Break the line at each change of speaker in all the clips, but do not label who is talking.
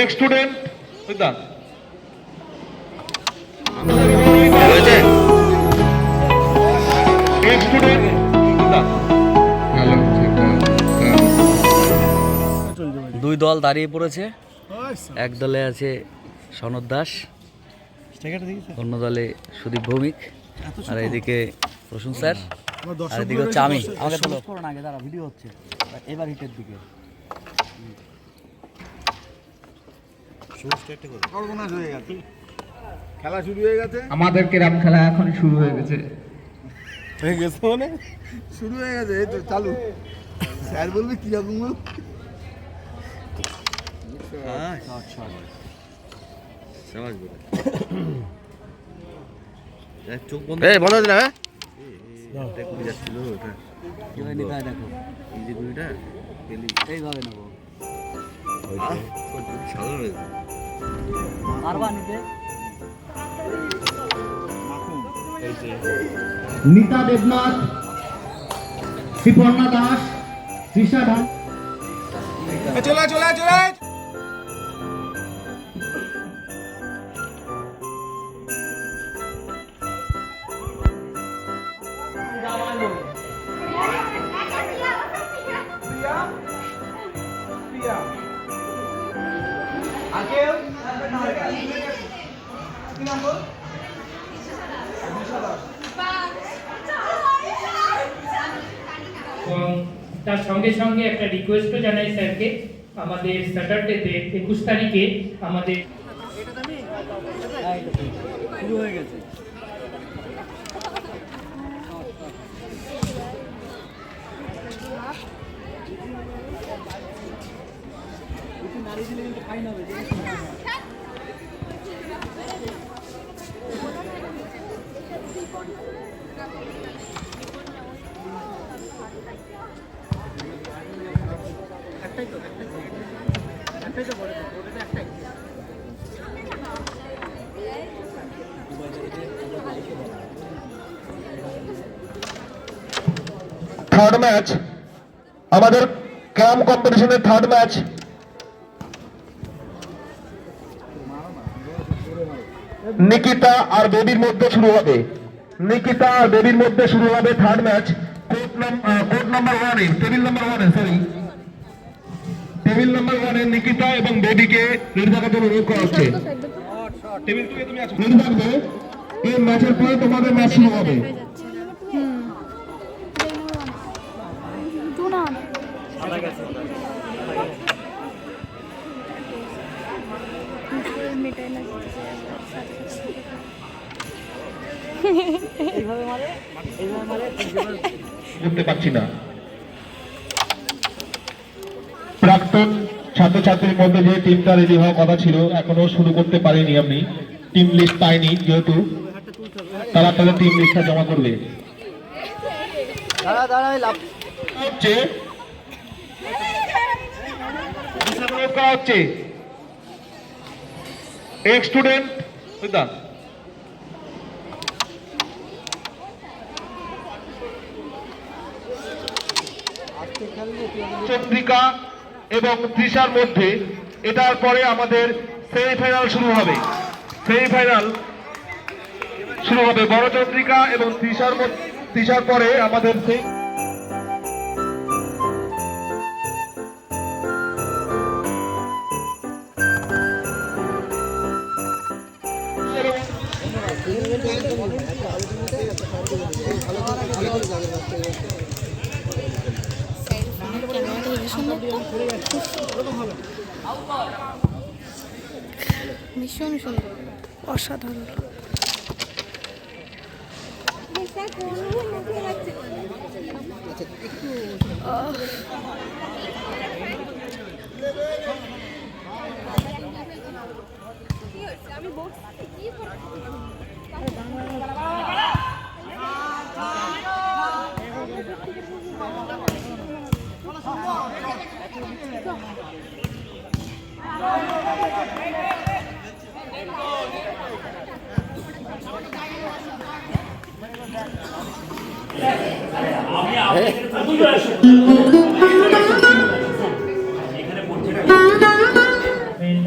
এক স্টুডেন্ট
দুই দল দাঁড়িয়ে পড়েছে। এক দলে আছে সনদ দাস, অন্য দলে সুদীপ ভৌমিক, আর এদিকে প্রসূন স্যার, আর এদিকে হচ্ছে আমি। আমাকে তো করো না, আগে দাঁড়া, ভিডিও হচ্ছে। এবার হিটের দিকে
খেলা শুরু হয়ে গেছে।
আমাদের ক্যারাম খেলা এখন শুরু হয়ে গেছে।
মানে শুরু হয়ে গেছে, এই তো চালু। স্যার বলবে কি রকম
চোখ বন্ধ দিলে দেখো এইভাবে নেবো
নীতা দেবনাথ, শ্রীপর্ণা দাস, তৃষা ঢাল।
চলে চলে চলে
তার সঙ্গে সঙ্গে একটা রিকোয়েস্টও জানাই স্যারকে, আমাদের স্যাটারডেতে 21 তারিখে আমাদের
শুরু হয়ে গেছে।
থার্ড ম্যাচ, আমাদের ক্যারাম কম্পিটিশনের থার্ড ম্যাচ নিকিতা আর বেবির মধ্যে শুরু হবে। নিকিতা আর বেবির মধ্যে শুরু হবে third match. Court number 1 table number 1 sorry table number 1 Nikita এবং বেবিকে রেডি থাকার জন্য অনুরোধ করা হচ্ছে। টেবিল 2 তুমি আছো, রেডি থাকবে। এই ম্যাচের পরে তোমাদের ম্যাচ শুরু হবে। করতে পারছি না। প্রাক্তন ছাত্রছাত্রীর মধ্যে যে টিমটা রেডি হওয়ার কথা ছিল এখনো শুরু করতে পারিনি, আমি টিম লিস্ট পাইনি, যেহেতু তারা তাদের টিম লিস্টটা জমা করবে। হচ্ছে এক স্টুডেন্ট চন্দ্রিকা এবং তৃষার মধ্যে, এটার পরে আমাদের সেমিফাইনাল শুরু হবে। সেমিফাইনাল শুরু হবে বড় চন্দ্রিকা এবং তৃষার পরে আমাদের
ভীষণ সুন্দর, অসাধারণ।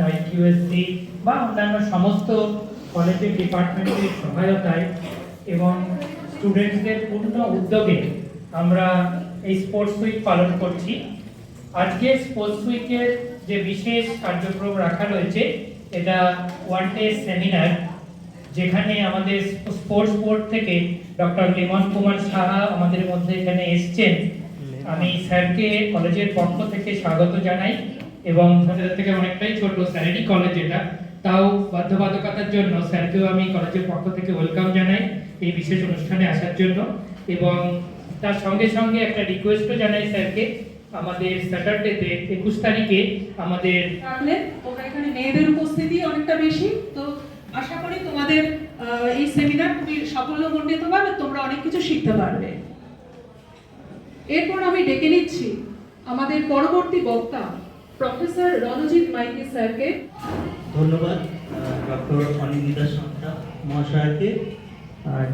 আইকিউএসসি বা অন্যান্য সমস্ত কলেজের ডিপার্টমেন্টের সহায়তায় এবং স্টুডেন্টসদের পূর্ণ উদ্যোগে আমরা এই স্পোর্টস উইক পালন করছি। আজকে স্পোর্টস উইকের যে বিশেষ কার্যক্রম রাখা রয়েছে এটা ওয়ান ডে সেমিনার, যেখানে আমাদের স্পোর্টস বোর্ড থেকে ডক্টর লিমন কুমার সাহা আমাদের মধ্যে এখানে এসছেন। আমি স্যারকে কলেজের পক্ষ থেকে স্বাগত জানাই এবং আমাদের থেকে অনেকটাই ছোট স্যারেরই কলেজ এটা, তাও বাধ্যবাধকতার জন্য স্যারকেও আমি কলেজের পক্ষ থেকে ওয়েলকাম জানাই এই বিশেষ অনুষ্ঠানে আসার জন্য। এবং তার সঙ্গে সঙ্গে একটা রিকোয়েস্টও জানাই স্যারকে, আমাদের স্যাটারডেতে 21 তারিখে আমাদের
রাখলে তোমরা এখানে মেয়েদের উপস্থিতি অনেকটা বেশি, তো আশা করি তোমাদের এই সেমিনার খুবই সাফল্যমণ্ডিত হবে, তোমরা অনেক কিছু শিখতে পারবে। এরপর আমি ডেকে নিচ্ছি আমাদের পরবর্তী বক্তা প্রফেসর রণজিৎ মাইতি স্যারকে।
ধন্যবাদ ডক্টর অনিন্দিতা সাঁতরা মহাশয়কে।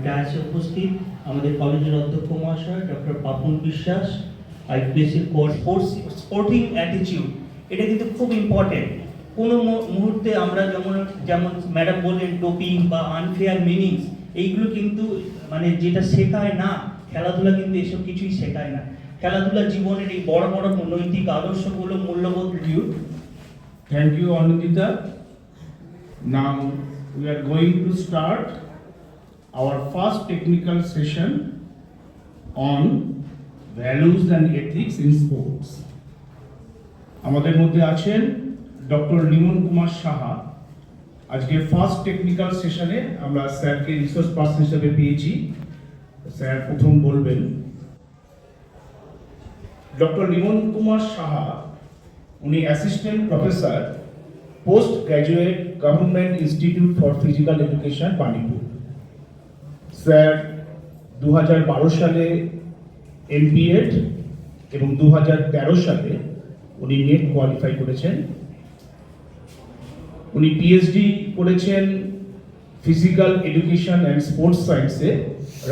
ডায়াসে উপস্থিত আমাদের কলেজের অধ্যক্ষ মহাশয় ডক্টর পাপন বিশ্বাস, আইপিএসসির কোর্স স্পোর্টিং অ্যাটিটিউড, এটা কিন্তু খুব ইম্পর্টেন্ট। কোনো মুহূর্তে আমরা যেমন ম্যাডাম বললেন ডোপিং বা আনফেয়ার মিনিংস, এইগুলো কিন্তু মানে যেটা শেখায় না, খেলাধুলা কিন্তু এসব কিছুই শেখায় না। খেলাধুলা জীবনের এই বড় বড় নৈতিক আদর্শগুলো, মূল্যবোধ।
Thank you, Anindita. Now we are going to start our first technical session on values and ethics in sports. আমাদের মধ্যে আছেন ডক্টর লিমন কুমার সাহা। আজকে ফার্স্ট টেকনিক্যাল সেশনে আমরা স্যারকে রিসোর্স পার্সন হিসেবে পেয়েছি। স্যার প্রথম বলবেন। ডক্টর লিমন কুমার সাহা উনি assistant professor, post graduate, government institute for physical education, Banipur. Sir 2012 সালে এমবিএড এবং 2013 সালে উনি নেট কোয়ালিফাই করেছেন। উনি পিএইচডি করেছেন ফিজিক্যাল এডুকেশন অ্যান্ড স্পোর্টস সায়েন্সে,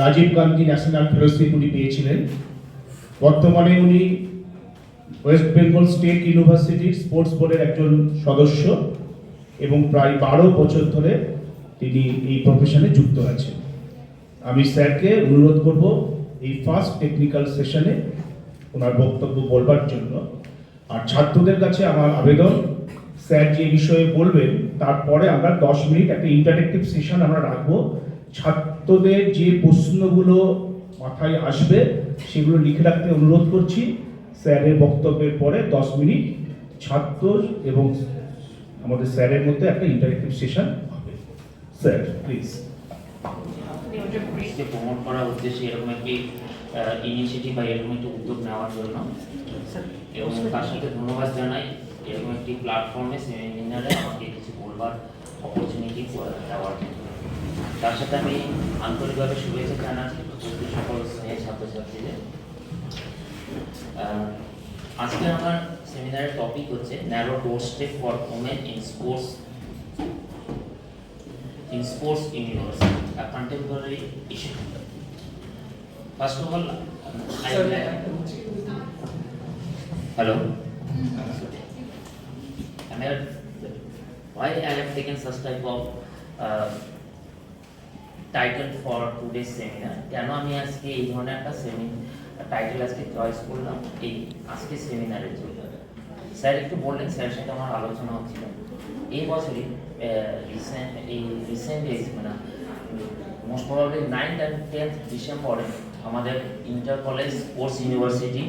রাজীব গান্ধী ন্যাশনাল ফেলোশিপ উনি পেয়েছিলেন। বর্তমানে উনি ওয়েস্ট বেঙ্গল স্টেট ইউনিভার্সিটির স্পোর্টস বোর্ডের একজন সদস্য এবং প্রায় 12 বছর ধরে তিনি এই প্রফেশনে যুক্ত আছেন। আমি স্যারকে অনুরোধ করব এই ফার্স্ট টেকনিক্যাল সেশনে ওনার বক্তব্য বলবার জন্য। আর ছাত্রদের কাছে আমার আবেদন, স্যার যে বিষয়ে বলবেন তারপরে আমরা 10 মিনিট একটা ইন্টারেক্টিভ সেশন আমরা রাখবো। ছাত্রদের যে প্রশ্নগুলো মাথায় আসবে সেগুলো লিখে রাখতে অনুরোধ করছি। স্যারের বক্তব্যের পরে 10 মিনিট ছাত্র এবং আমাদের স্যারের মধ্যে একটা ইন্টারেক্টিভ সেশন হবে। Sir please.
প্রমোট করার উদ্দেশ্যে এরকম একটি ইনিশিয়েটিভ বা এরকম একটি উদ্যোগ নেওয়ার জন্য, এবং তার সাথে ধন্যবাদ জানাই এরকম একটি প্ল্যাটফর্মে সেমিনারে আমাকে কিছু বলবার অপরচুনিটি দেওয়ার জন্য। তার সাথে আমি আন্তরিকভাবে শুভেচ্ছা জানাচ্ছি সকল স্নেহের ছাত্রছাত্রীদের। আজকে আমার সেমিনারের টপিক হচ্ছে narrow doorstep for women in sports universe, a contemporary issue. First of all, hello. Why I have taken such type of title for today's seminar? কেন আমি আজকে এই ধরনের একটা টাইটেল আজকে চয়েস করলাম এই আজকে সেমিনারের জন্য? স্যার একটু বললেন, স্যারের সাথে আমার আলোচনা হচ্ছিল এই বছরই রিসেন্ট ডেজ মানে most probably 9th and 10th ডিসেম্বরে আমাদের ইন্টার কলেজ স্পোর্টস ইউনিভার্সিটি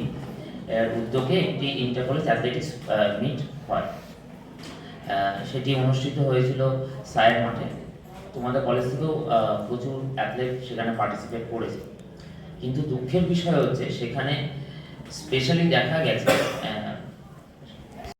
উদ্যোগে একটি ইন্টার কলেজ অ্যাথলেটিক্স মিট হয়। সেটি অনুষ্ঠিত হয়েছিল সায়ের মাঠে। তোমাদের কলেজ থেকেও প্রচুর অ্যাথলেট সেখানে পার্টিসিপেট করেছে, কিন্তু দুঃখের বিষয় হচ্ছে সেখানে স্পেশালি দেখা গেছে